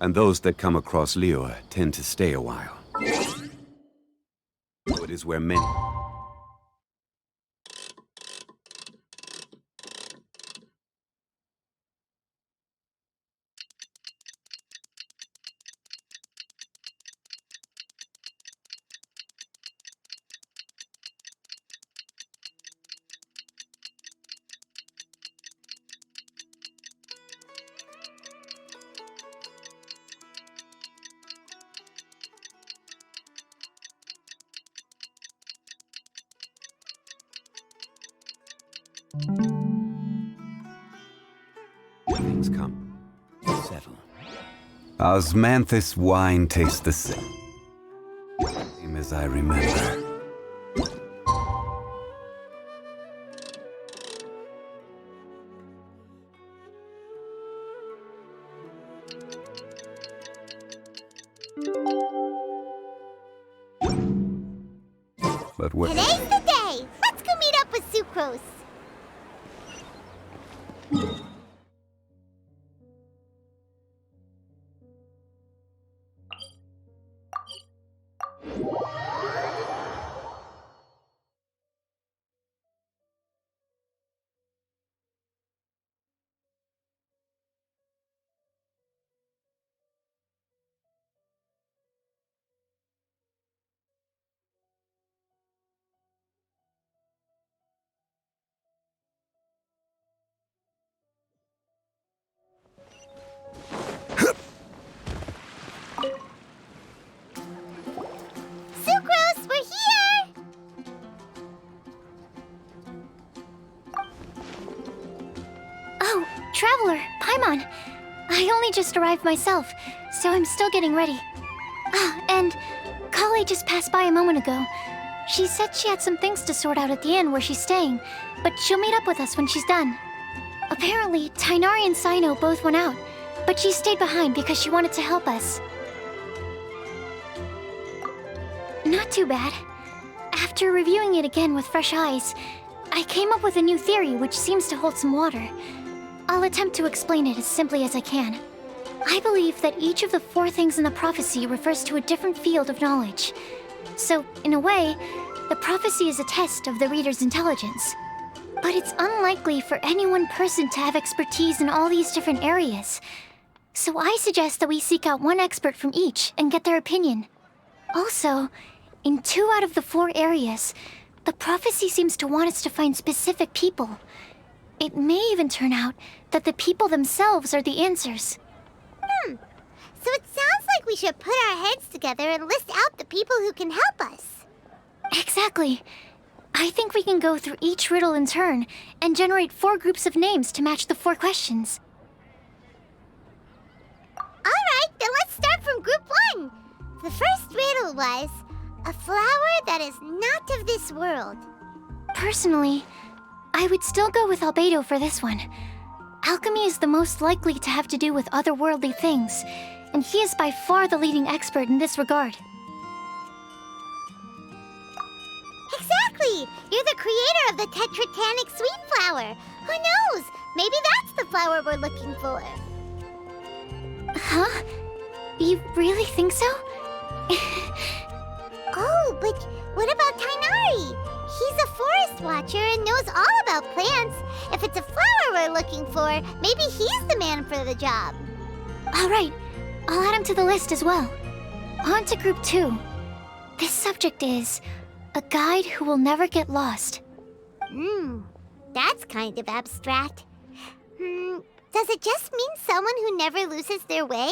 And those that come across Liyue tend to stay a while. So it is where many... Things come, settle. Osmanthus wine tastes the same as I remember. But what? Today's the day! Let's go meet up with Sucrose! Sucrose, we're here! Oh, Traveler, Paimon. I only just arrived myself, so I'm still getting ready. Ah, and Kale just passed by a moment ago. She said she had some things to sort out at the inn where she's staying, but she'll meet up with us when she's done. Apparently, Tighnari and Cyno both went out, but she stayed behind because she wanted to help us. Not too bad. After reviewing it again with fresh eyes, I came up with a new theory which seems to hold some water. I'll attempt to explain it as simply as I can. I believe that each of the 4 things in the prophecy refers to a different field of knowledge. So, in a way, the prophecy is a test of the reader's intelligence. But it's unlikely for any one person to have expertise in all these different areas. So I suggest that we seek out one expert from each and get their opinion. Also, in 2 out of the 4 areas, the prophecy seems to want us to find specific people. It may even turn out that the people themselves are the answers. So it sounds like we should put our heads together and list out the people who can help us. Exactly. I think we can go through each riddle in turn and generate 4 groups of names to match the 4 questions. Alright, then let's start from group 1. The first riddle was, a flower that is not of this world. Personally, I would still go with Albedo for this one. Alchemy is the most likely to have to do with otherworldly things, and he is by far the leading expert in this regard. Exactly! You're the creator of the Tetratanic sweet flower. Who knows? Maybe that's the flower we're looking for. Huh? You really think so? Oh, but what about Tighnari? He's a forest watcher and knows all about plants. If it's a flower we're looking for, maybe he's the man for the job. Alright, I'll add him to the list as well. On to group 2. This subject is a guide who will never get lost. That's kind of abstract. Does it just mean someone who never loses their way?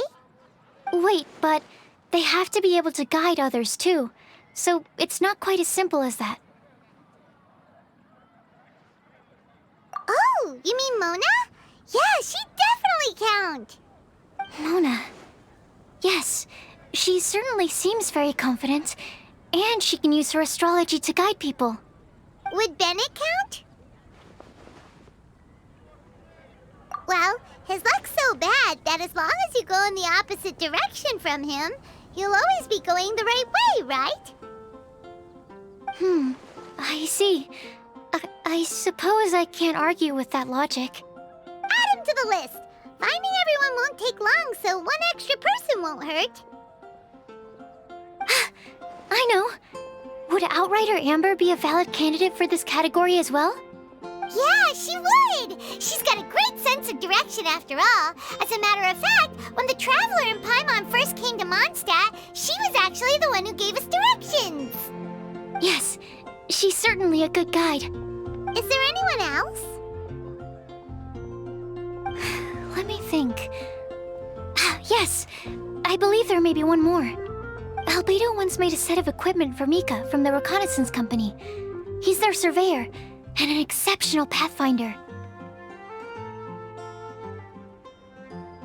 Wait, but they have to be able to guide others too, so it's not quite as simple as that. Oh, you mean Mona? Yeah, she definitely count. Mona. Yes, she certainly seems very confident, and she can use her astrology to guide people. Would Bennett count? Well, his luck's so bad that as long as you go in the opposite direction from him, you'll always be going the right way, right? I see. I suppose I can't argue with that logic. Add him to the list. Finding everyone won't take long, so one extra person won't hurt. I know. Would Outrider Amber be a valid candidate for this category as well? Yeah, she would! She's got a great sense of direction after all. As a matter of fact, when the Traveler and Paimon first came to Mondstadt, she was actually the one who gave us directions. Yes, she's certainly a good guide. Is there anyone else? Let me think. Yes, I believe there may be one more. Albedo once made a set of equipment for Mika from the reconnaissance company. He's their surveyor and an exceptional pathfinder.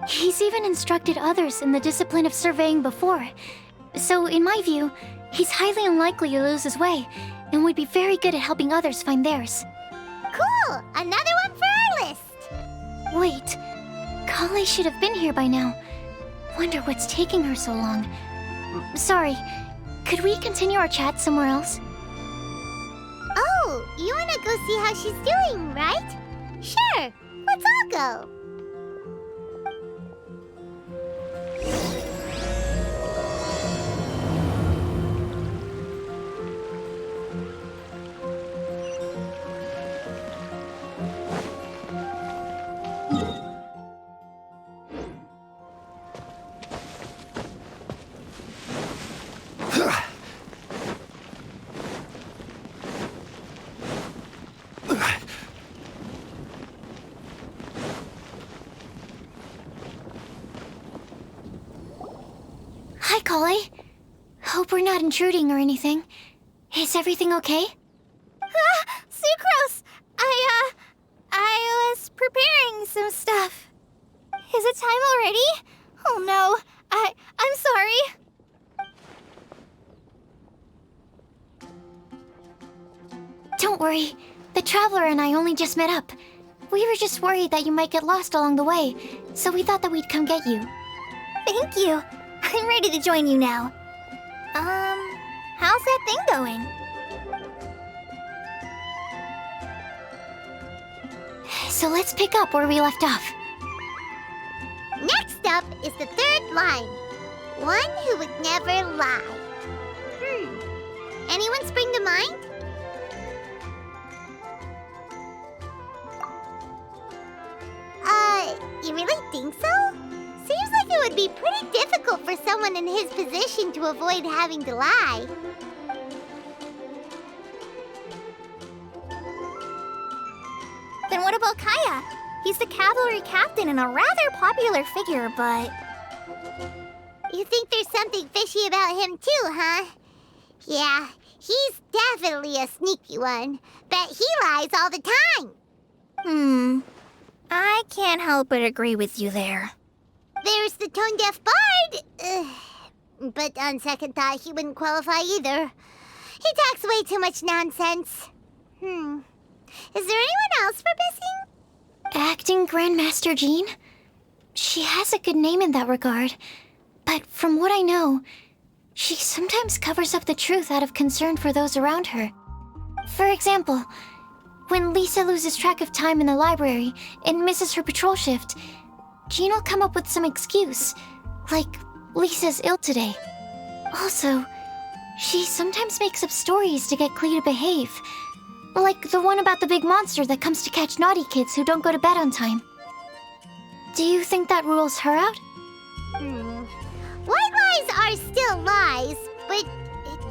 He's even instructed others in the discipline of surveying before. So, in my view, he's highly unlikely to lose his way and would be very good at helping others find theirs. Cool! Another one for our list! Wait, Kale should have been here by now. Wonder what's taking her so long. Sorry, could we continue our chat somewhere else? Oh, you wanna go see how she's doing, right? Sure, let's all go. Hi, Kale. Hope we're not intruding or anything. Is everything okay? Sucrose! I was preparing some stuff. Is it time already? Oh no, I'm sorry. Don't worry. The Traveler and I only just met up. We were just worried that you might get lost along the way, so we thought that we'd come get you. Thank you. I'm ready to join you now. How's that thing going? So let's pick up where we left off. Next up is the third line. One who would never lie. Anyone spring to mind? You really think so? Seems like it would be pretty difficult for someone in his position to avoid having to lie. Then what about Kaya? He's the cavalry captain and a rather popular figure, but... You think there's something fishy about him too, huh? Yeah, he's definitely a sneaky one. Bet he lies all the time. I can't help but agree with you there. There's the tone-deaf bard. But on second thought, he wouldn't qualify either. He talks way too much nonsense. Is there anyone else we're missing? Acting Grandmaster Jean? She has a good name in that regard. But from what I know, she sometimes covers up the truth out of concern for those around her. For example, when Lisa loses track of time in the library and misses her patrol shift, Jean will come up with some excuse, like Lisa's ill today. Also, she sometimes makes up stories to get Klee to behave, like the one about the big monster that comes to catch naughty kids who don't go to bed on time. Do you think that rules her out? White lies are still lies, but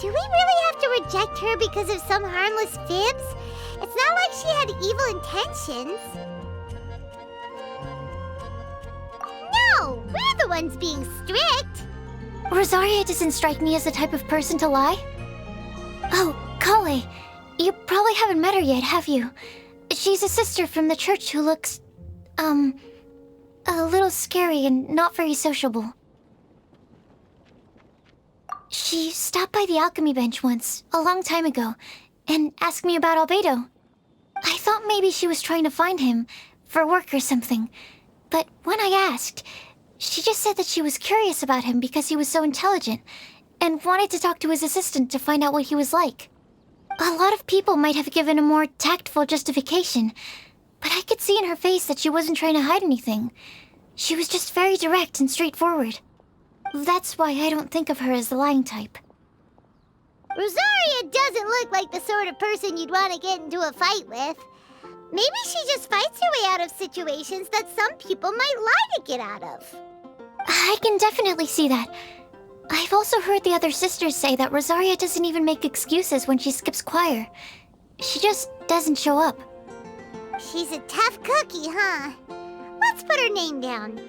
do we really have to reject her because of some harmless fibs? It's not like she had evil intentions. No, we're the ones being strict. Rosaria doesn't strike me as the type of person to lie. Oh, Kale, you probably haven't met her yet, have you? She's a sister from the church who looks, a little scary and not very sociable. She stopped by the alchemy bench once, a long time ago, and asked me about Albedo. I thought maybe she was trying to find him, for work or something. But when I asked, she just said that she was curious about him because he was so intelligent, and wanted to talk to his assistant to find out what he was like. A lot of people might have given a more tactful justification, but I could see in her face that she wasn't trying to hide anything. She was just very direct and straightforward. That's why I don't think of her as the lying type. Rosaria doesn't look like the sort of person you'd want to get into a fight with. Maybe she just fights her way out of situations that some people might lie to get out of. I can definitely see that. I've also heard the other sisters say that Rosaria doesn't even make excuses when she skips choir. She just doesn't show up. She's a tough cookie, huh? Let's put her name down.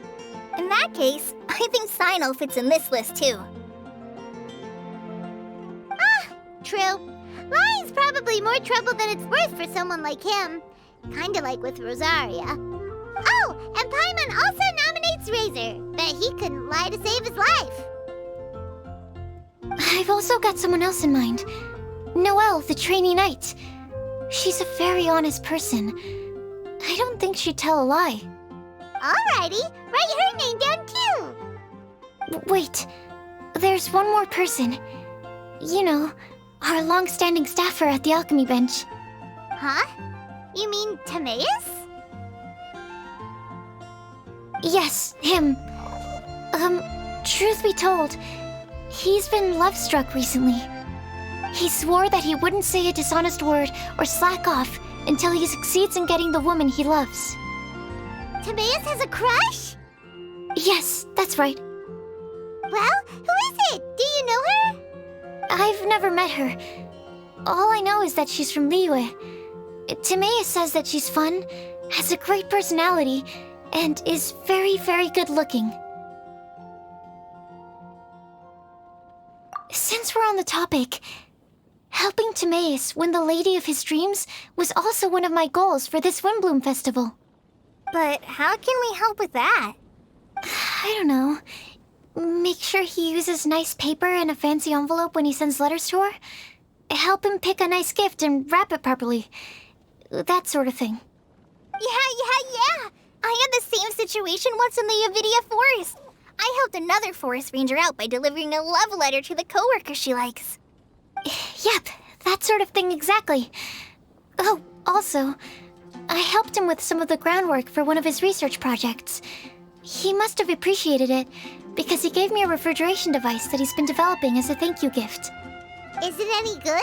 In that case, I think Sino fits in this list too. Ah, true. Lying's probably more trouble than it's worth for someone like him. Kinda like with Rosaria. Oh, and Paimon also nominates Razor, but he couldn't lie to save his life. I've also got someone else in mind. Noelle, the trainee knight. She's a very honest person. I don't think she'd tell a lie. Alrighty, write her name down too. Wait, there's one more person. You know, our long-standing staffer at the alchemy bench. Huh? You mean Timaeus? Yes, him. Truth be told, he's been love-struck recently. He swore that he wouldn't say a dishonest word or slack off until he succeeds in getting the woman he loves. Timaeus has a crush? Yes, that's right. Well, who is it? Do you know her? I've never met her. All I know is that she's from Liyue. Timaeus says that she's fun, has a great personality, and is very, very good looking. Since we're on the topic, helping Timaeus win the lady of his dreams was also one of my goals for this Windblume festival. But how can we help with that? I don't know. Make sure he uses nice paper and a fancy envelope when he sends letters to her. Help him pick a nice gift and wrap it properly. That sort of thing. Yeah. I had the same situation once in the Avidia Forest. I helped another forest ranger out by delivering a love letter to the coworker she likes. Yep, that sort of thing exactly. Oh, also, I helped him with some of the groundwork for one of his research projects. He must have appreciated it, because he gave me a refrigeration device that he's been developing as a thank you gift. Is it any good?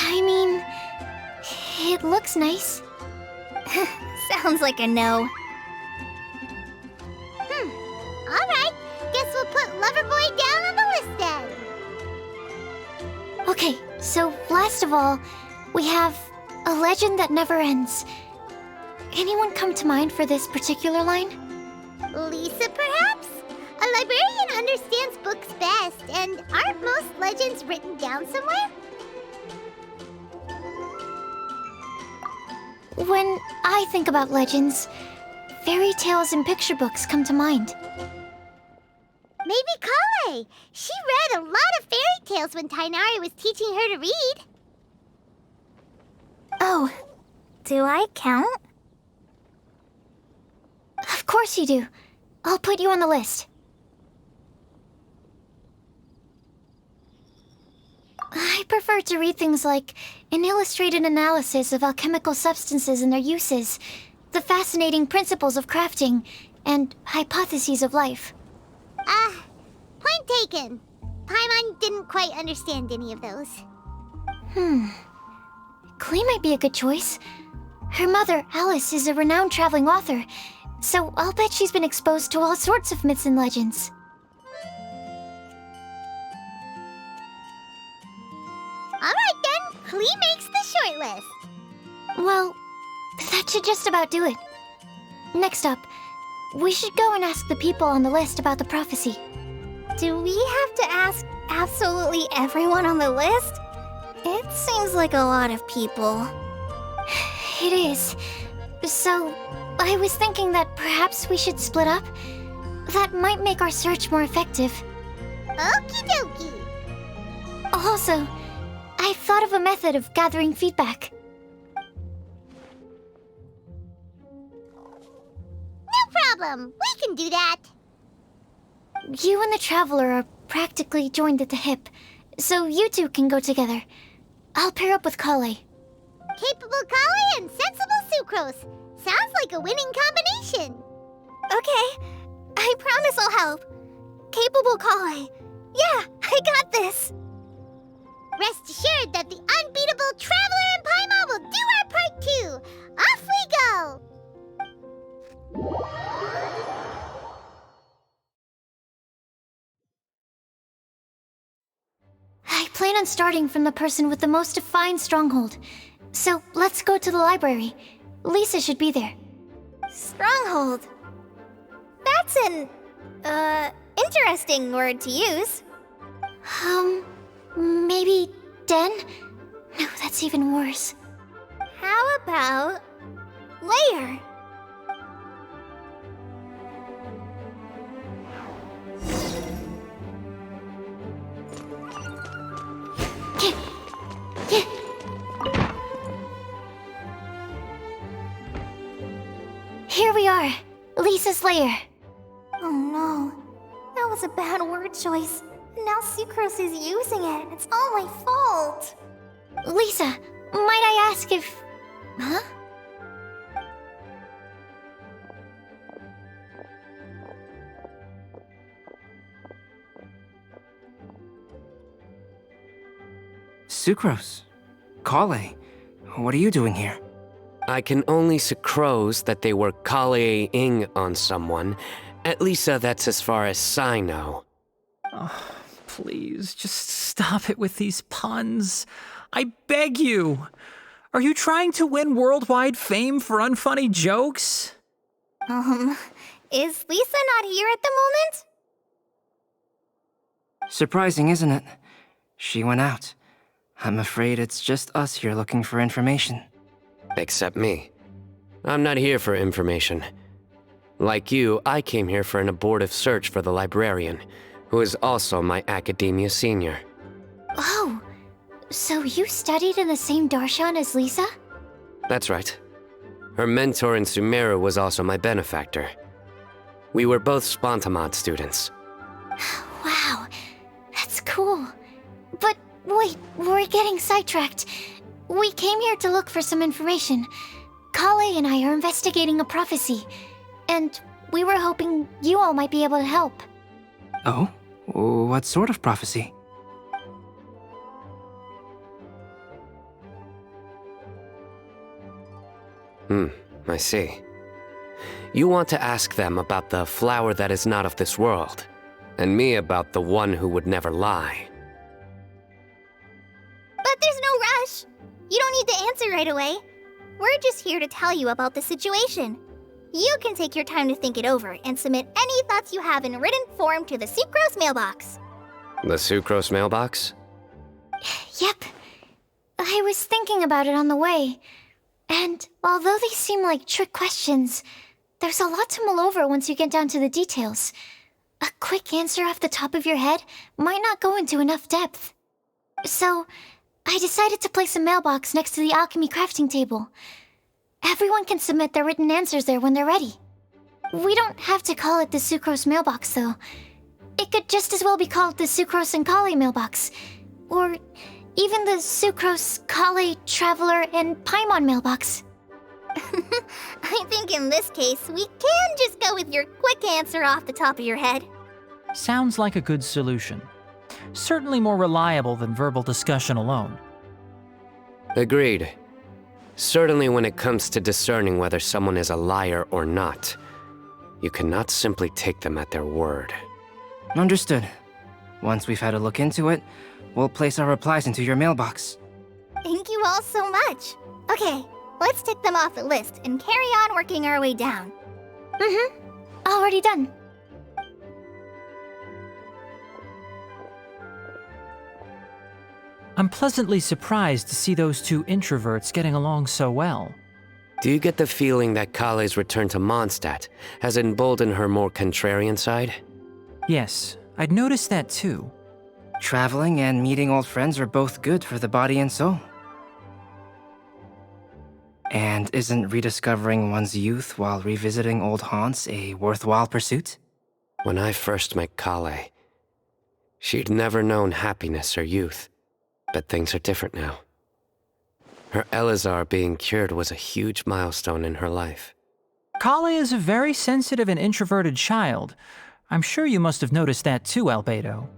I mean, it looks nice. Sounds like a no. Alright, guess we'll put Loverboy down on the list then. Okay, so last of all, we have a legend that never ends. Anyone come to mind for this particular line? Lisa, perhaps? A librarian understands books best, and aren't most legends written down somewhere? When I think about legends, fairy tales and picture books come to mind. Maybe Kale. She read a lot of fairy tales when Tainari was teaching her to read. Oh, Do I count? of course you do. I'll put you on the list. I prefer to read things like an illustrated analysis of alchemical substances and their uses, the fascinating principles of crafting, and hypotheses of life. Point taken. Paimon didn't quite understand any of those. Klee might be a good choice. Her mother, Alice, is a renowned traveling author, so I'll bet she's been exposed to all sorts of myths and legends. Alright then, Klee makes the short list. Well, that should just about do it. Next up, we should go and ask the people on the list about the prophecy. Do we have to ask absolutely everyone on the list? It seems like a lot of people. It is. So, I was thinking that perhaps we should split up. That might make our search more effective. Okie dokie. Also, I've thought of a method of gathering feedback. No problem. We can do that. You and the Traveler are practically joined at the hip, so you two can go together. I'll pair up with Kale. Capable Kali and sensible Sucrose. Sounds like a winning combination. Okay, I promise I'll help. Capable Kale. Yeah, I got this. Rest assured that the unbeatable Traveler and Paimon will do our part too. Off we go! I plan on starting from the person with the most defined stronghold. So let's go to the library. Lisa should be there. Stronghold. That's an, interesting word to use. Maybe den? No, that's even worse. How about layer? Here we are, Lisa's lair. Oh no, that was a bad word choice. And now Sucrose is using it. It's all my fault. Lisa, might I ask if... Huh? Sucrose. Kale. What are you doing here? I can only sucrose that they were Kale-ing on someone. At least that's as far as I know. Oh, please, just stop it with these puns. I beg you. Are you trying to win worldwide fame for unfunny jokes? Is Lisa not here at the moment? Surprising, isn't it? She went out. I'm afraid it's just us here looking for information. Except me. I'm not here for information. Like you, I came here for an abortive search for the librarian, who is also my academia senior. Oh, so you studied in the same darshan as Lisa? That's right. Her mentor in Sumeru was also my benefactor. We were both Spontamod students. Wow, that's cool. But wait, we're getting sidetracked. We came here to look for some information. Kale and I are investigating a prophecy, and we were hoping you all might be able to help. Oh? What sort of prophecy? I see. You want to ask them about the flower that is not of this world, and me about the one who would never lie. But there's no rush. You don't need to answer right away. We're just here to tell you about the situation. You can take your time to think it over and submit any thoughts you have in written form to the Sucrose mailbox. The Sucrose mailbox? Yep. I was thinking about it on the way. And although they seem like trick questions, there's a lot to mull over once you get down to the details. A quick answer off the top of your head might not go into enough depth. So, I decided to place a mailbox next to the alchemy crafting table. Everyone can submit their written answers there when they're ready. We don't have to call it the Sucrose mailbox, though. It could just as well be called the Sucrose and Kale mailbox. Or even the Sucrose, Kale, Traveler, and Paimon mailbox. I think in this case, we can just go with your quick answer off the top of your head. Sounds like a good solution. Certainly more reliable than verbal discussion alone. Agreed. Certainly when it comes to discerning whether someone is a liar or not, you cannot simply take them at their word. Understood. Once we've had a look into it, we'll place our replies into your mailbox. Thank you all so much. Okay, let's tick them off the list and carry on working our way down. Already done. I'm pleasantly surprised to see those two introverts getting along so well. Do you get the feeling that Kale's return to Mondstadt has emboldened her more contrarian side? Yes, I'd noticed that too. Traveling and meeting old friends are both good for the body and soul. And isn't rediscovering one's youth while revisiting old haunts a worthwhile pursuit? When I first met Kale, she'd never known happiness or youth. But things are different now. Her Elazar being cured was a huge milestone in her life. Kale is a very sensitive and introverted child. I'm sure you must have noticed that too, Albedo.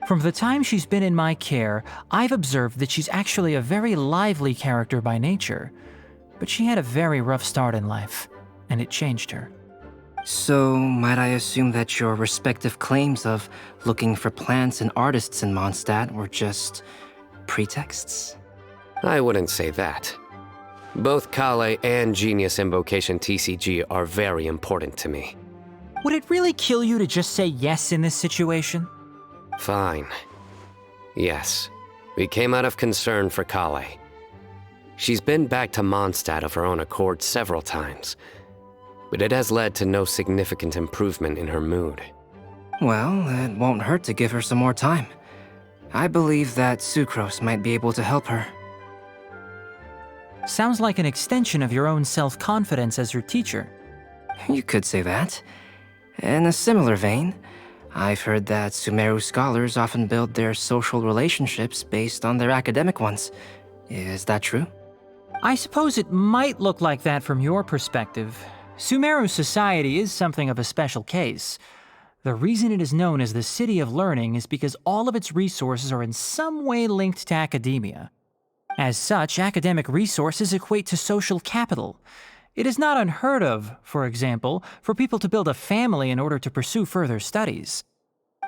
From the time she's been in my care, I've observed that she's actually a very lively character by nature. But she had a very rough start in life, and it changed her. So, might I assume that your respective claims of looking for plants and artists in Mondstadt were just pretexts? I wouldn't say that. Both Kale and Genius Invocation TCG are very important to me. Would it really kill you to just say yes in this situation? Fine. Yes, we came out of concern for Kale. She's been back to Mondstadt of her own accord several times, but it has led to no significant improvement in her mood. Well, it won't hurt to give her some more time. I believe that Sucrose might be able to help her. Sounds like an extension of your own self-confidence as her teacher. You could say that. In a similar vein, I've heard that Sumeru scholars often build their social relationships based on their academic ones. Is that true? I suppose it might look like that from your perspective. Sumeru society is something of a special case. The reason it is known as the City of Learning is because all of its resources are in some way linked to academia. As such, academic resources equate to social capital. It is not unheard of, for example, for people to build a family in order to pursue further studies.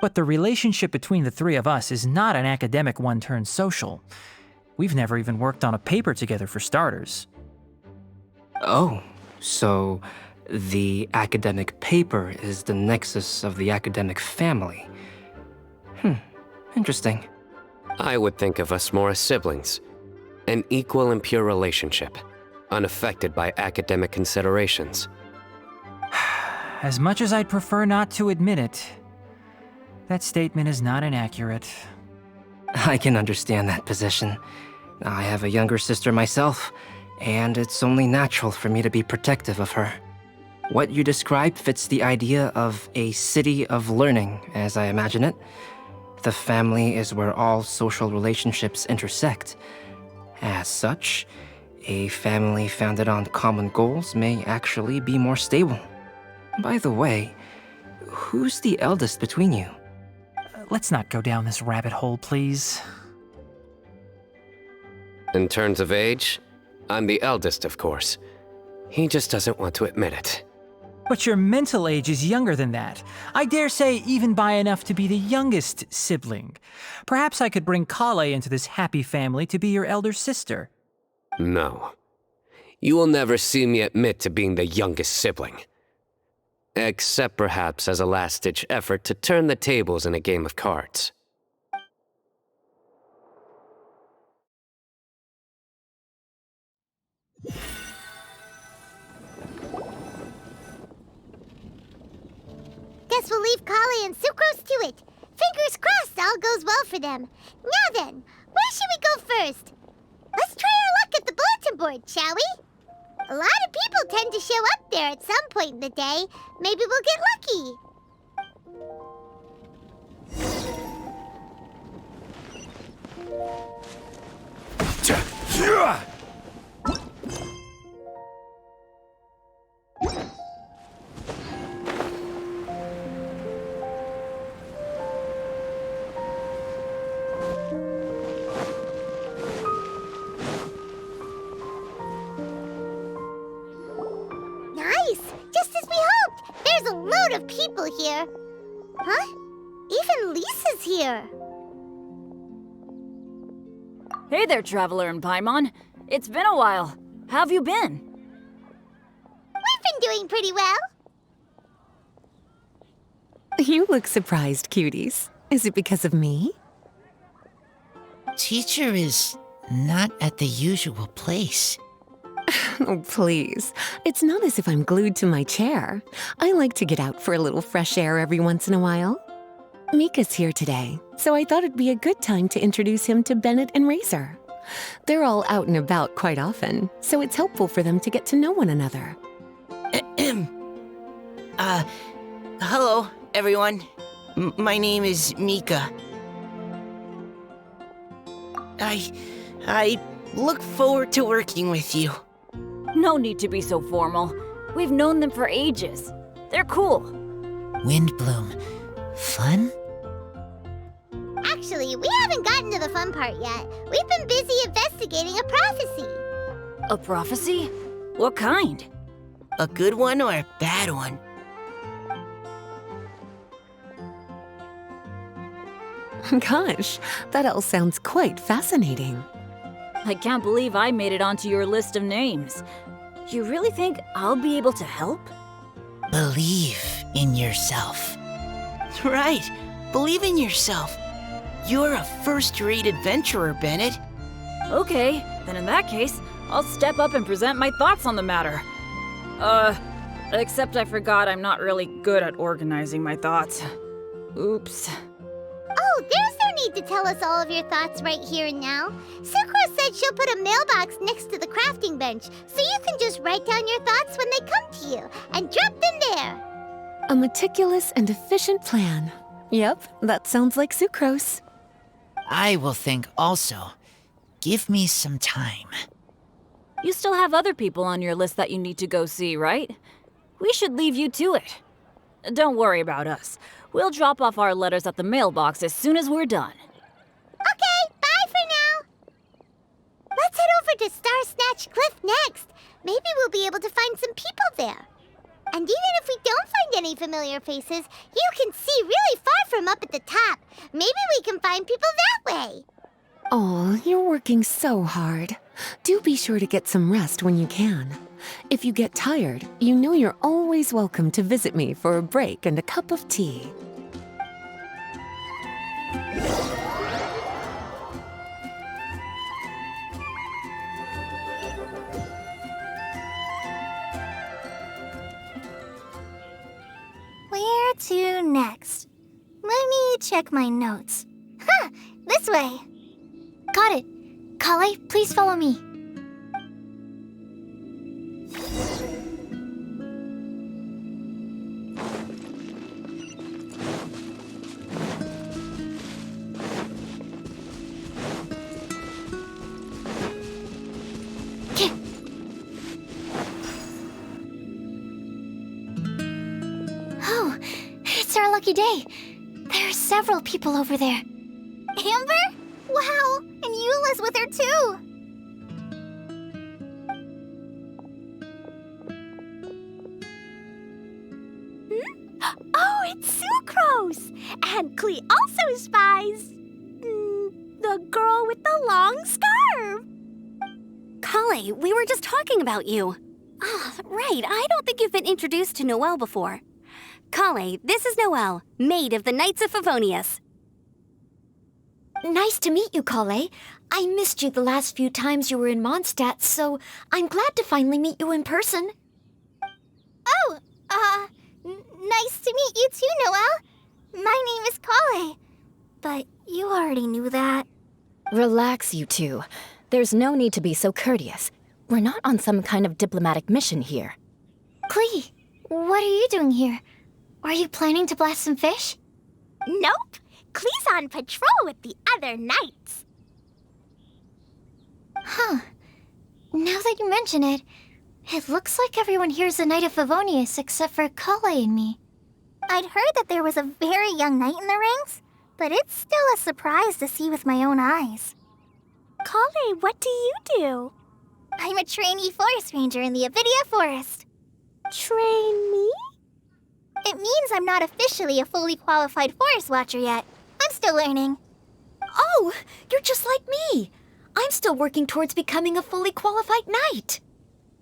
But the relationship between the three of us is not an academic one turned social. We've never even worked on a paper together for starters. Oh, so the academic paper is the nexus of the academic family. Interesting. I would think of us more as siblings. An equal and pure relationship, unaffected by academic considerations. As much as I'd prefer not to admit it, that statement is not inaccurate. I can understand that position. I have a younger sister myself, and it's only natural for me to be protective of her. What you describe fits the idea of a city of learning, as I imagine it. The family is where all social relationships intersect. As such, a family founded on common goals may actually be more stable. By the way, who's the eldest between you? Let's not go down this rabbit hole, please. In terms of age, I'm the eldest, of course. He just doesn't want to admit it. But your mental age is younger than that. I dare say even by enough to be the youngest sibling. Perhaps I could bring Kale into this happy family to be your elder sister. No. You will never see me admit to being the youngest sibling. Except perhaps as a last-ditch effort to turn the tables in a game of cards. Guess we'll leave Kale and Sucrose to it. Fingers crossed all goes well for them. Now then, where should we go first? Let's try our luck at the bulletin board, shall we? A lot of people tend to show up there at some point in the day. Maybe we'll get lucky. Nice! Just as we hoped! There's a load of people here. Huh? Even Lisa's here. Hey there, Traveler and Paimon. It's been a while. How have you been? We've been doing pretty well. You look surprised, cuties. Is it because of me? Teacher is not at the usual place. Oh, please. It's not as if I'm glued to my chair. I like to get out for a little fresh air every once in a while. Mika's here today, so I thought it'd be a good time to introduce him to Bennett and Razor. They're all out and about quite often, so it's helpful for them to get to know one another. Hello, everyone. My name is Mika. I Look forward to working with you. No need to be so formal. We've known them for ages. They're cool. Windblume. Fun? Actually, we haven't gotten to the fun part yet. We've been busy investigating a prophecy. A prophecy? What kind? A good one or a bad one? Gosh, that all sounds quite fascinating. I can't believe I made it onto your list of names. You really think I'll be able to help? Believe in yourself. Right. Believe in yourself. You're a first-rate adventurer, Bennett. Okay, then in that case, I'll step up and present my thoughts on the matter. Except I forgot I'm not really good at organizing my thoughts. Oops. Oh, there's no need to tell us all of your thoughts right here and now. Sucrose said she'll put a mailbox next to the crafting bench, so you can just write down your thoughts when they come to you, and drop them there. A meticulous and efficient plan. Yep, that sounds like Sucrose. I will think also. Give me some time. You still have other people on your list that you need to go see, right? We should leave you to it. Don't worry about us. We'll drop off our letters at the mailbox as soon as we're done. Okay, bye for now. Let's head over to Star Snatch Cliff next. Maybe we'll be able to find some people there. And even if we don't find any familiar faces, you can see really far from up at the top. Maybe we can find people that way. Oh, you're working so hard. Do be sure to get some rest when you can. If you get tired, you know you're always welcome to visit me for a break and a cup of tea. Where to next? Let me check my notes. Huh, this way. Got it. Kale, please follow me. Oh, it's our lucky day. There are several people over there. Amber? Wow, and Eula's with her too. Oh, it's Sucrose! And Klee also spies the girl with the long scarf. Kale, we were just talking about you. Ah, right, I don't think you've been introduced to Noelle before. Kale, this is Noelle, maid of the Knights of Favonius. Nice to meet you, Kale. I missed you the last few times you were in Mondstadt, so I'm glad to finally meet you in person. Oh, nice to meet you too, Noelle. My name is Kale. But you already knew that. Relax, you two. There's no need to be so courteous. We're not on some kind of diplomatic mission here. Klee, what are you doing here? Are you planning to blast some fish? Nope. Klee's on patrol with the other knights. Huh. Now that you mention it, it looks like everyone here's a Knight of Favonius except for Kale and me. I'd heard that there was a very young knight in the ranks, but it's still a surprise to see with my own eyes. Kale, what do you do? I'm a trainee forest ranger in the Avidia Forest. Trainee? It means I'm not officially a fully qualified forest watcher yet. I'm still learning. Oh, you're just like me. I'm still working towards becoming a fully qualified knight.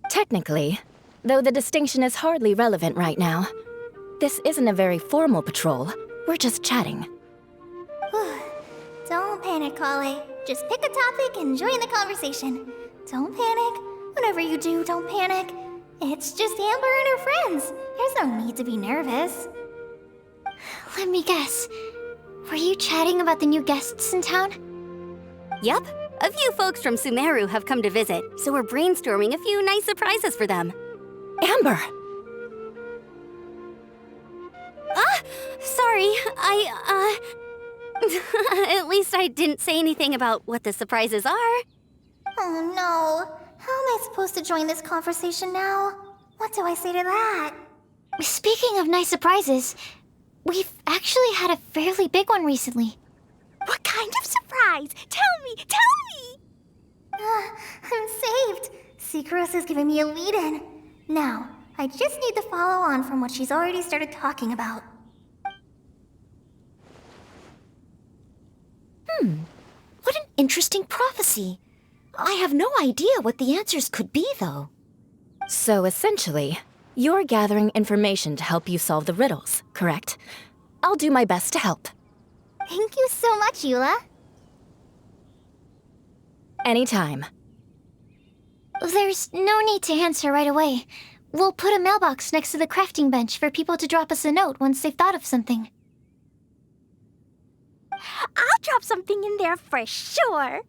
Technically, though the distinction is hardly relevant right now. This isn't a very formal patrol. We're just chatting. Don't panic, Kale. Just pick a topic and join the conversation. Don't panic. Whatever you do, don't panic. It's just Amber and her friends. There's no need to be nervous. Let me guess. Were you chatting about the new guests in town? Yup, a few folks from Sumeru have come to visit, so we're brainstorming a few nice surprises for them. Amber! Sorry, At least I didn't say anything about what the surprises are. Oh no. How am I supposed to join this conversation now? What do I say to that? Speaking of nice surprises, we've actually had a fairly big one recently. What kind of surprise? Tell me! Tell me! I'm saved. Sucrose is giving me a lead-in. Now, I just need to follow on from what she's already started talking about. What an interesting prophecy. I have no idea what the answers could be, though. So essentially, you're gathering information to help you solve the riddles, correct? I'll do my best to help. Thank you so much, Eula. Anytime. There's no need to answer right away. We'll put a mailbox next to the crafting bench for people to drop us a note once they've thought of something. I'll drop something in there for sure.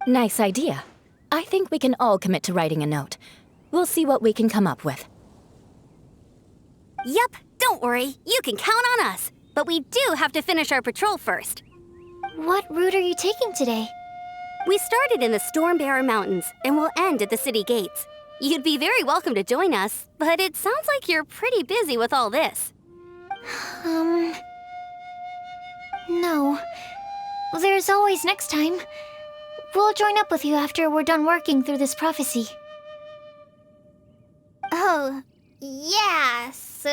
Nice idea. I think we can all commit to writing a note. We'll see what we can come up with. Yep, don't worry. You can count on us. But we do have to finish our patrol first. What route are you taking today? We started in the Stormbearer Mountains and will end at the city gates. You'd be very welcome to join us, but it sounds like you're pretty busy with all this. No. There's always next time. We'll join up with you after we're done working through this prophecy. Oh, yeah, so,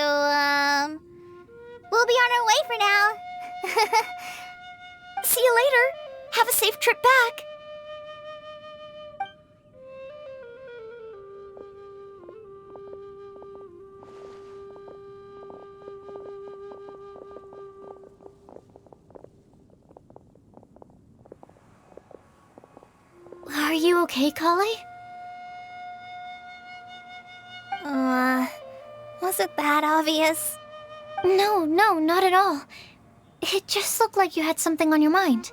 we'll be on our way for now. See you later. Have a safe trip back. Are you okay, Kale? Was it that obvious? No, not at all. It just looked like you had something on your mind.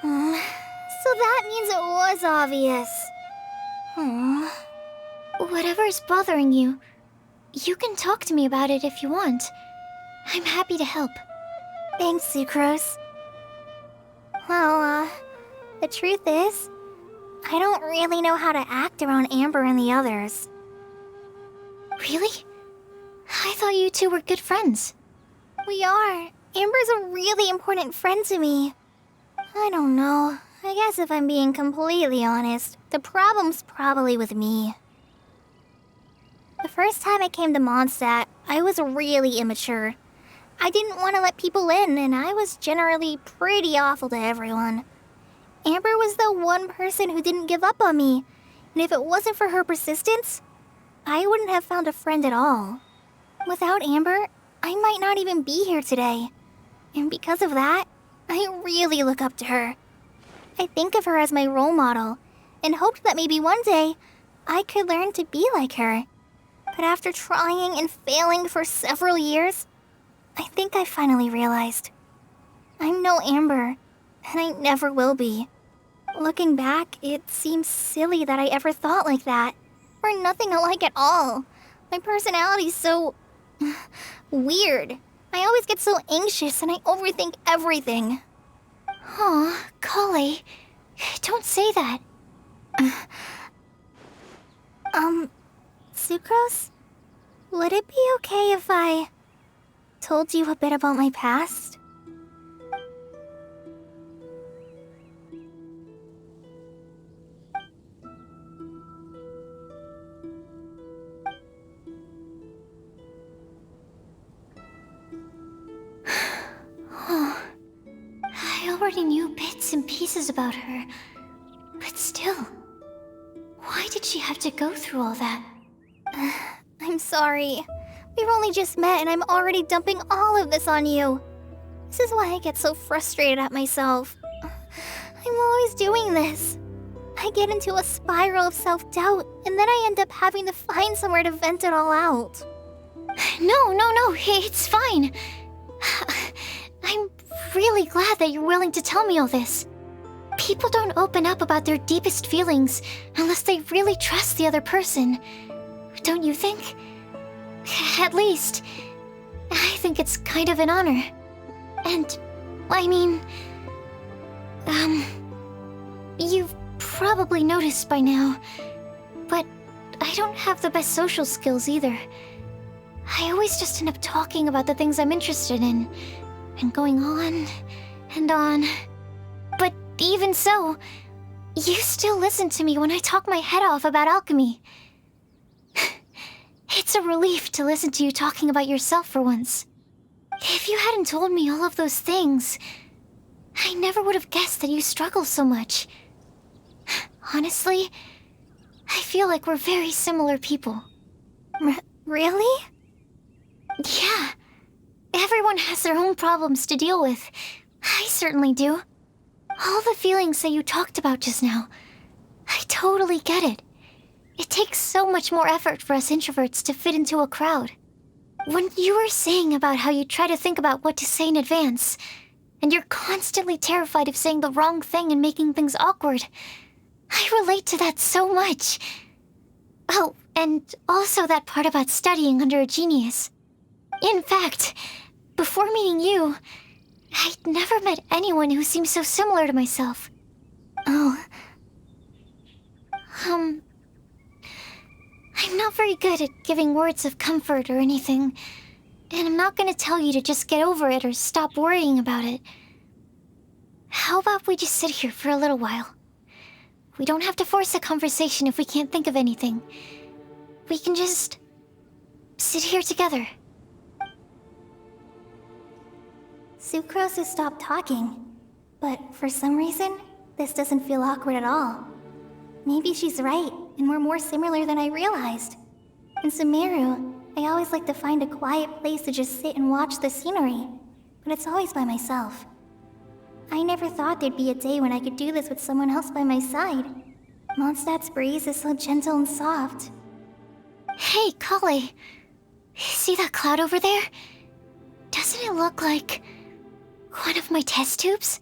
So that means it was obvious. Whatever's bothering you, you can talk to me about it if you want. I'm happy to help. Thanks, Sucrose. Well, the truth is, I don't really know how to act around Amber and the others. Really? I thought you two were good friends. We are. Amber's a really important friend to me. I don't know. I guess if I'm being completely honest, the problem's probably with me. The first time I came to Mondstadt, I was really immature. I didn't want to let people in, and I was generally pretty awful to everyone. Amber was the one person who didn't give up on me, and if it wasn't for her persistence, I wouldn't have found a friend at all. Without Amber, I might not even be here today. And because of that, I really look up to her. I think of her as my role model, and hoped that maybe one day, I could learn to be like her. But after trying and failing for several years, I think I finally realized. I'm no Amber, and I never will be. Looking back, it seems silly that I ever thought like that. We're nothing alike at all. My personality's so... weird. I always get so anxious and I overthink everything. Aw, Kale, don't say that. Sucrose? Would it be okay if I told you a bit about my past? I already knew bits and pieces about her, but still, why did she have to go through all that? I'm sorry. We've only just met and I'm already dumping all of this on you. This is why I get so frustrated at myself. I'm always doing this. I get into a spiral of self-doubt, and then I end up having to find somewhere to vent it all out. No, it's fine. I'm really glad that you're willing to tell me all this. People don't open up about their deepest feelings unless they really trust the other person. Don't you think? At least, I think it's kind of an honor. And, I mean... you've probably noticed by now, but I don't have the best social skills either. I always just end up talking about the things I'm interested in, and going on and on. But even so, you still listen to me when I talk my head off about alchemy. It's a relief to listen to you talking about yourself for once. If you hadn't told me all of those things, I never would have guessed that you struggle so much. Honestly, I feel like we're very similar people. Really? Yeah. Everyone has their own problems to deal with. I certainly do. All the feelings that you talked about just now, I totally get it. It takes so much more effort for us introverts to fit into a crowd. When you were saying about how you try to think about what to say in advance, and you're constantly terrified of saying the wrong thing and making things awkward, I relate to that so much. Oh, and also that part about studying under a genius. In fact, before meeting you, I'd never met anyone who seemed so similar to myself. Oh. I'm not very good at giving words of comfort or anything, and I'm not gonna tell you to just get over it or stop worrying about it. How about we just sit here for a little while? We don't have to force a conversation if we can't think of anything. We can just sit here together. Sucrose has stopped talking, but for some reason, this doesn't feel awkward at all. Maybe she's right, and we're more similar than I realized. In Sumeru, I always like to find a quiet place to just sit and watch the scenery, but it's always by myself. I never thought there'd be a day when I could do this with someone else by my side. Mondstadt's breeze is so gentle and soft. Hey, Kale. See that cloud over there? Doesn't it look like one of my test tubes?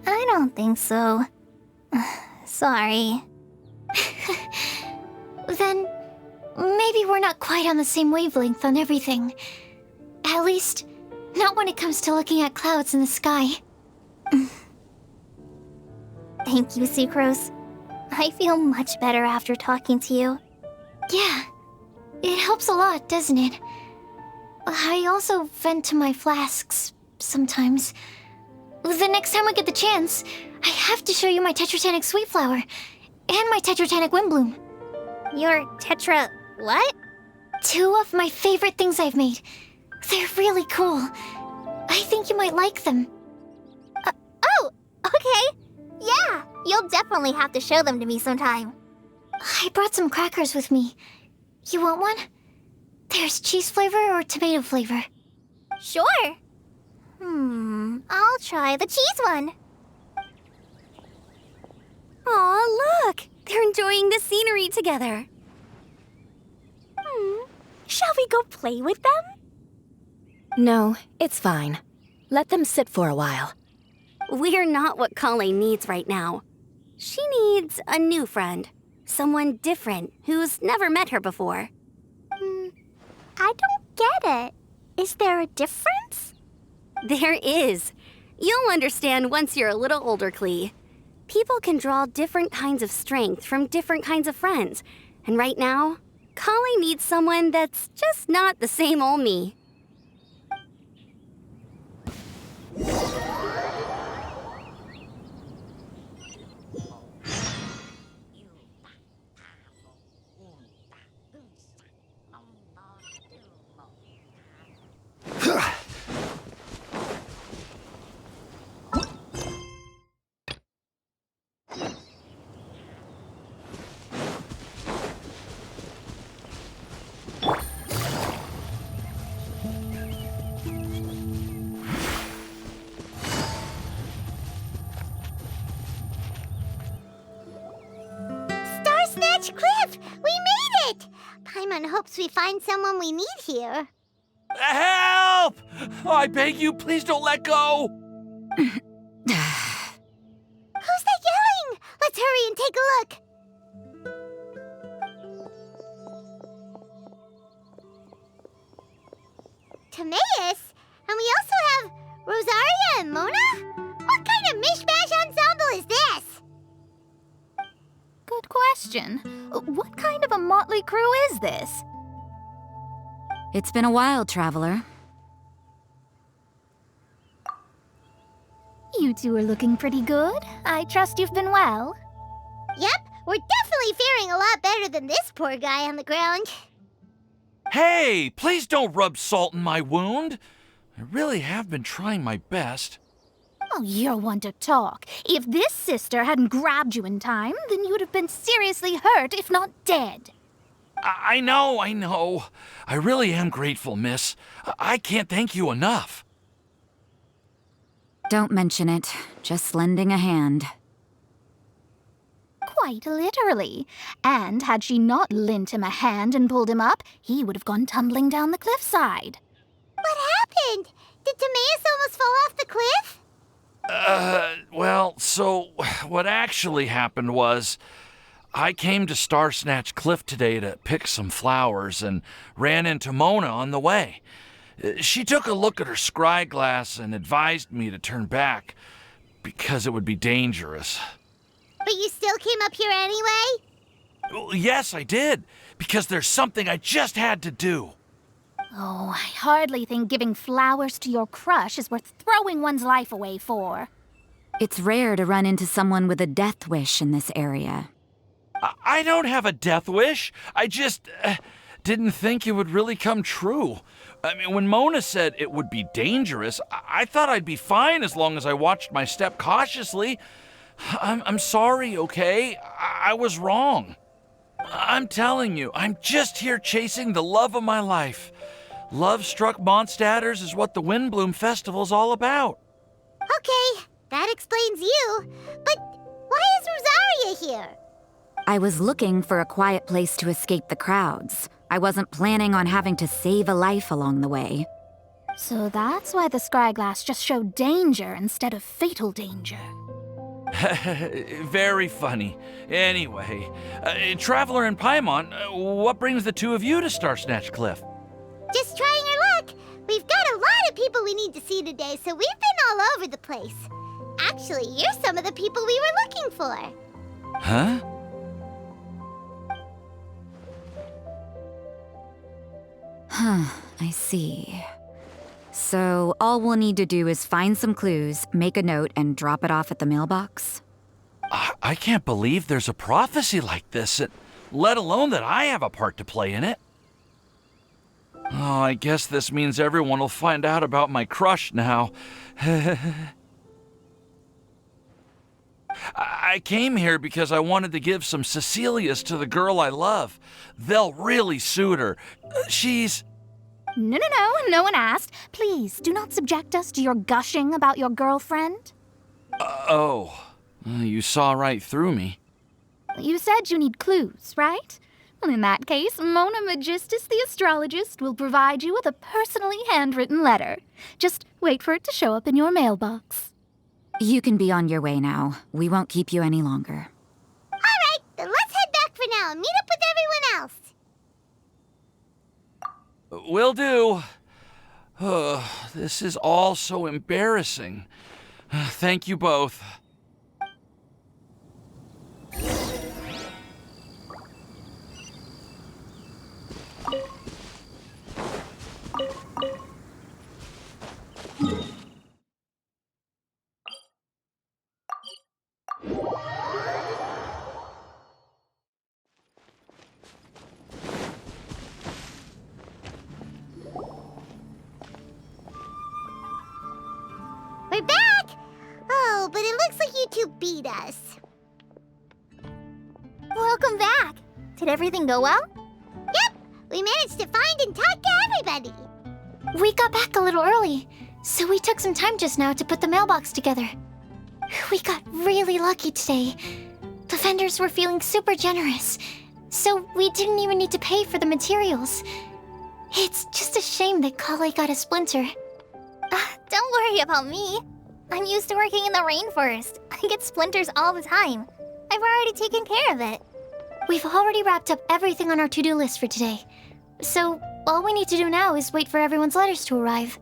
I don't think so. Sorry. Then maybe we're not quite on the same wavelength on everything. At least, not when it comes to looking at clouds in the sky. Thank you, Sucrose. I feel much better after talking to you. Yeah, it helps a lot, doesn't it? I also vent to my flasks sometimes. The next time I get the chance, I have to show you my Tetratanic Sweet Flower and my Tetratanic Windblume. Your Tetra... what? 2 of my favorite things I've made. They're really cool. I think you might like them. Oh, okay. Yeah, you'll definitely have to show them to me sometime. I brought some crackers with me. You want one? There's cheese flavor or tomato flavor. Sure. I'll try the cheese one. Aw, look! They're enjoying the scenery together. Shall we go play with them? No, it's fine. Let them sit for a while. We're not what Kale needs right now. She needs a new friend. Someone different who's never met her before. I don't get it. Is there a difference? There is. You'll understand once you're a little older, Klee. People can draw different kinds of strength from different kinds of friends. And right now, Kale needs someone that's just not the same old me. Snatch Cliff! We made it! Paimon hopes we find someone we need here. Help! I beg you, please don't let go! Who's that yelling? Let's hurry and take a look. Timaeus? And we also have Rosaria and Mona? What kind of question. What kind of a motley crew is this? It's been a while, Traveler. You two are looking pretty good. I trust you've been well. Yep, we're definitely faring a lot better than this poor guy on the ground. Hey, please don't rub salt in my wound. I really have been trying my best. Oh, you're one to talk. If this sister hadn't grabbed you in time, then you'd have been seriously hurt, if not dead. I know. I really am grateful, miss. I can't thank you enough. Don't mention it. Just lending a hand. Quite literally. And had she not lent him a hand and pulled him up, he would have gone tumbling down the cliffside. What happened? Did Timaeus almost fall off the cliff? Well, so what actually happened was I came to Star Snatch Cliff today to pick some flowers and ran into Mona on the way. She took a look at her scry glass and advised me to turn back because it would be dangerous. But you still came up here anyway? Well, yes, I did, because there's something I just had to do. Oh, I hardly think giving flowers to your crush is worth throwing one's life away for. It's rare to run into someone with a death wish in this area. I don't have a death wish. I just didn't think it would really come true. I mean, when Mona said it would be dangerous, I thought I'd be fine as long as I watched my step cautiously. I'm sorry, okay? I was wrong. I'm telling you, I'm just here chasing the love of my life. Love-struck Mondstadters is what the Windblume Festival's all about. Okay, that explains you. But why is Rosaria here? I was looking for a quiet place to escape the crowds. I wasn't planning on having to save a life along the way. So that's why the scryglass just showed danger instead of fatal danger. Very funny. Anyway, Traveler and Paimon, what brings the two of you to Star Snatch Cliff? Just trying our luck. We've got a lot of people we need to see today, so we've been all over the place. Actually, you're some of the people we were looking for. Huh? I see. So all we'll need to do is find some clues, make a note, and drop it off at the mailbox? I can't believe there's a prophecy like this, let alone that I have a part to play in it. Oh, I guess this means everyone will find out about my crush now. I came here because I wanted to give some Cecilias to the girl I love. They'll really suit her. She's... No one asked. Please, do not subject us to your gushing about your girlfriend. You saw right through me. You said you need clues, right? Well, in that case, Mona Magistus the astrologist will provide you with a personally handwritten letter. Just wait for it to show up in your mailbox. You can be on your way now. We won't keep you any longer. All right, then let's head back for now and meet up with everyone else. Will do. This is all so embarrassing. Thank you both. We're back! Oh, but it looks like you two beat us. Welcome back. Did everything go well? Yep, we managed to find and talk to everybody. We got back a little early, so we took some time just now to put the mailbox together. We got really lucky today. The vendors were feeling super generous, so we didn't even need to pay for the materials. It's just a shame that Kale got a splinter. Don't worry about me. I'm used to working in the rainforest. I get splinters all the time. I've already taken care of it. We've already wrapped up everything on our to-do list for today. So all we need to do now is wait for everyone's letters to arrive.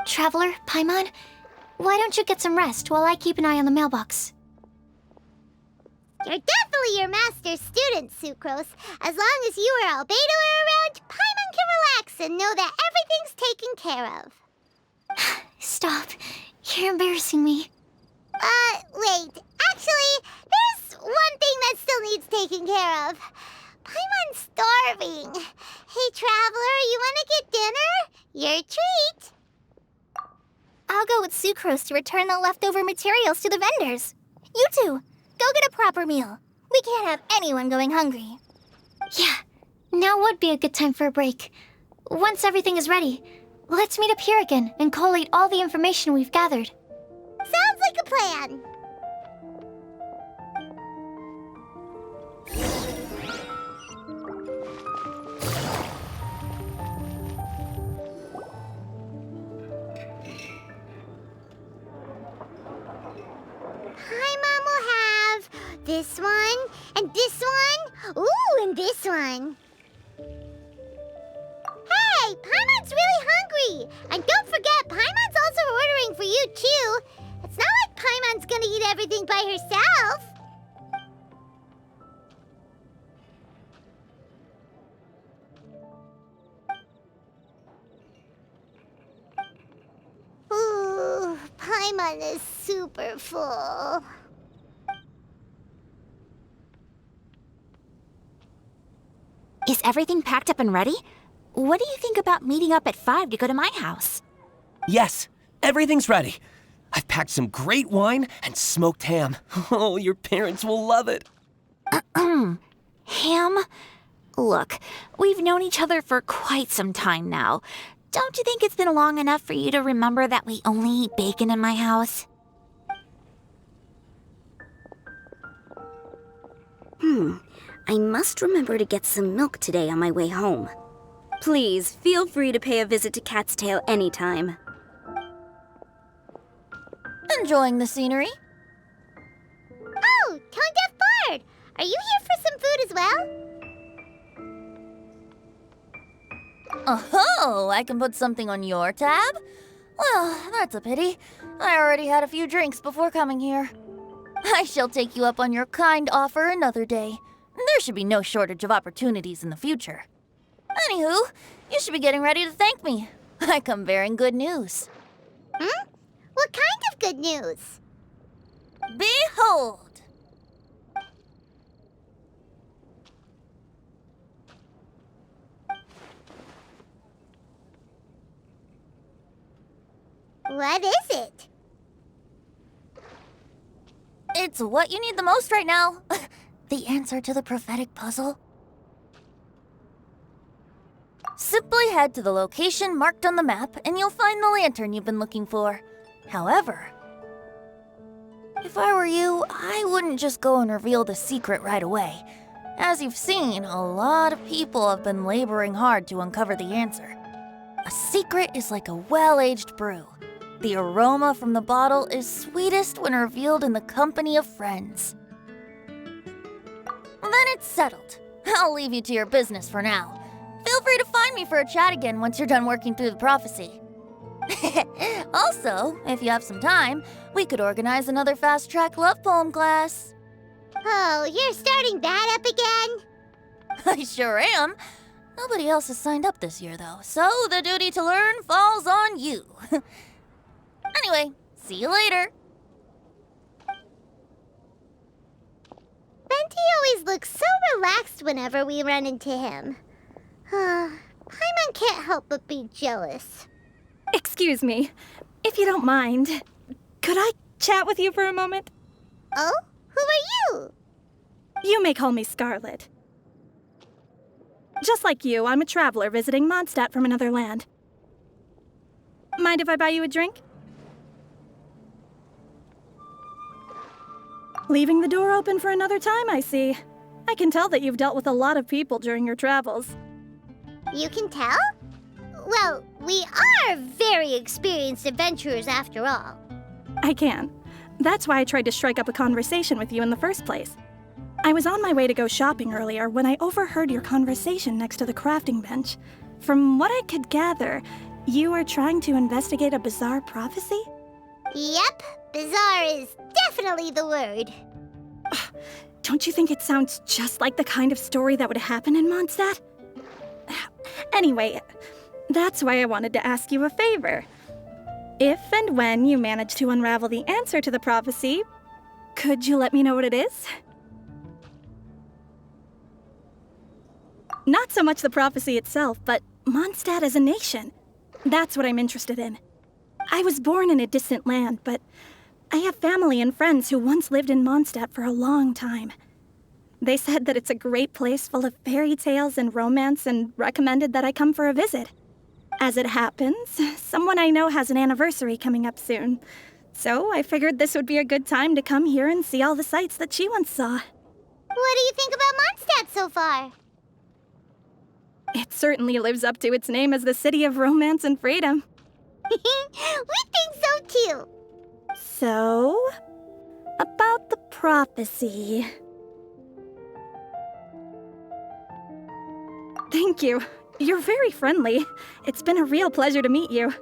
Traveler, Paimon, why don't you get some rest while I keep an eye on the mailbox? You're You're definitely your master's student, Sucrose. As long as you or Albedo are around, Paimon can relax and know that everything's taken care of. Stop. You're embarrassing me. Wait. Actually, there's one thing that still needs taking care of. Paimon's starving. Hey, Traveler, you wanna get dinner? Your treat. I'll go with Sucrose to return the leftover materials to the vendors. You two, go get a proper meal. We can't have anyone going hungry. Yeah, now would be a good time for a break. Once everything is ready, let's meet up here again and collate all the information we've gathered. Sounds like a plan. Paimon will have this one, and this one, ooh, and this one. Hey, Paimon's really hungry! And don't forget, Paimon's also ordering for you, too. It's not like Paimon's gonna eat everything by herself. Ooh, Paimon is super full. Is everything packed up and ready? What do you think about meeting up at 5 to go to my house? Yes, everything's ready. I've packed some great wine and smoked ham. Oh, your parents will love it. Ham? Look, we've known each other for quite some time now. Don't you think it's been long enough for you to remember that we only eat bacon in my house? I must remember to get some milk today on my way home. Please, feel free to pay a visit to Cat's Tail anytime. Enjoying the scenery? Oh, Tone Deaf Bard! Are you here for some food as well? Oh, I can put something on your tab? Well, that's a pity. I already had a few drinks before coming here. I shall take you up on your kind offer another day. There should be no shortage of opportunities in the future. Anywho, you should be getting ready to thank me. I come bearing good news. What kind of good news? Behold! What is it? It's what you need the most right now. The answer to the prophetic puzzle. Simply head to the location marked on the map and you'll find the lantern you've been looking for. However, if I were you, I wouldn't just go and reveal the secret right away. As you've seen, a lot of people have been laboring hard to uncover the answer. A secret is like a well-aged brew. The aroma from the bottle is sweetest when revealed in the company of friends. Then it's settled. I'll leave you to your business for now. Feel free to find me for a chat again once you're done working through the prophecy. Also, if you have some time, we could organize another fast-track love poem class. Oh, you're starting that up again? I sure am. Nobody else has signed up this year, though, so the duty to learn falls on you. Anyway, see you later. Venti always looks so relaxed whenever we run into him. Paimon can't help but be jealous. Excuse me, if you don't mind, could I chat with you for a moment? Oh? Who are you? You may call me Scarlet. Just like you, I'm a traveler visiting Mondstadt from another land. Mind if I buy you a drink? Leaving the door open for another time, I see. I can tell that you've dealt with a lot of people during your travels. You can tell? Well, we are very experienced adventurers after all. I can. That's why I tried to strike up a conversation with you in the first place. I was on my way to go shopping earlier when I overheard your conversation next to the crafting bench. From what I could gather, you were trying to investigate a bizarre prophecy? Yep, bizarre is definitely the word. Don't you think it sounds just like the kind of story that would happen in Mondstadt? Anyway, that's why I wanted to ask you a favor. If and when you manage to unravel the answer to the prophecy, could you let me know what it is? Not so much the prophecy itself, but Mondstadt as a nation. That's what I'm interested in. I was born in a distant land, but I have family and friends who once lived in Mondstadt for a long time. They said that it's a great place full of fairy tales and romance and recommended that I come for a visit. As it happens, someone I know has an anniversary coming up soon. So I figured this would be a good time to come here and see all the sights that she once saw. What do you think about Mondstadt so far? It certainly lives up to its name as the city of romance and freedom. We think so too. So, about the prophecy. Thank you. You're very friendly. It's been a real pleasure to meet you.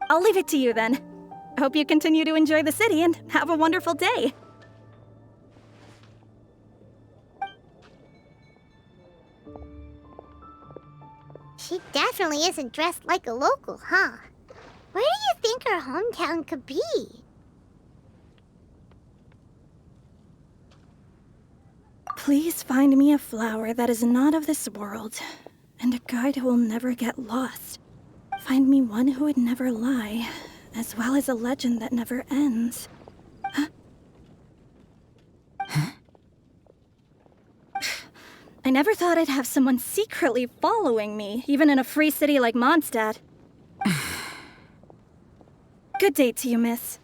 I'll leave it to you then. I hope you continue to enjoy the city and have a wonderful day. She definitely isn't dressed like a local, huh? Where do you think her hometown could be? Please find me a flower that is not of this world, and a guide who will never get lost. Find me one who would never lie, as well as a legend that never ends. Huh? I never thought I'd have someone secretly following me, even in a free city like Mondstadt. Good day to you, miss.